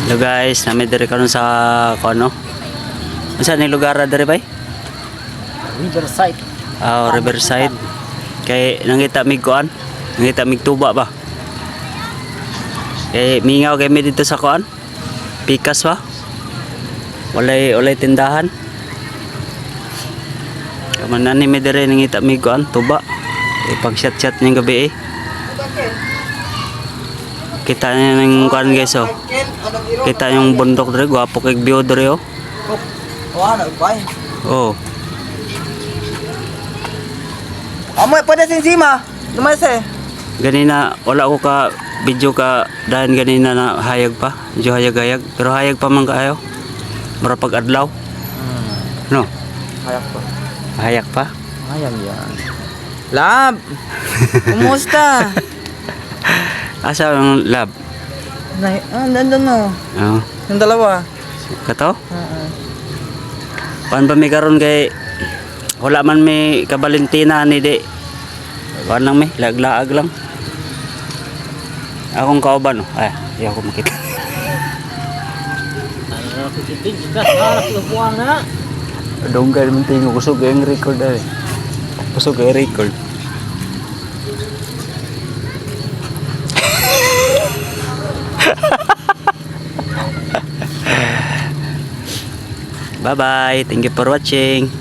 Hello guys, nami diri karon sa kuno. Unsa ni lugar diri bay? Riverside. Riverside. Kay nangita mig kuan, nangita mig tuba ba. Kay mingaw kay mi dito sa kuan. Pikas ba? Walay tindahan. Kaman ni mi diri nangita mig kuan, tuba. Pag chat ning gabi eh. Kita niya ng kuan guys oh. Kita yung bundok dre, gwapo kay view dre oh. Ano ba? Oh. Amoy pada sima. Lumas eh. Ganina wala ko ka video ka dahil ganina na hayag pa. Medyo hayag-hayag, pero hayag pa man kaayo. Mura pag adlaw. No. Hayak pa. Hayag pa. Hayag yan. Lab. Kumusta? Asa ang lab? Nandun no. Oh. Yung dalawa. Kato? Kuan pa mi karon kay wala man may kabalintina ni di. Kuan lang mi, laglaag lang. Akong kauban oh. Ay, di ako makita. Dongga man tingo kusog ang record ay. Kusog ang record. Bye bye. Thank you for watching.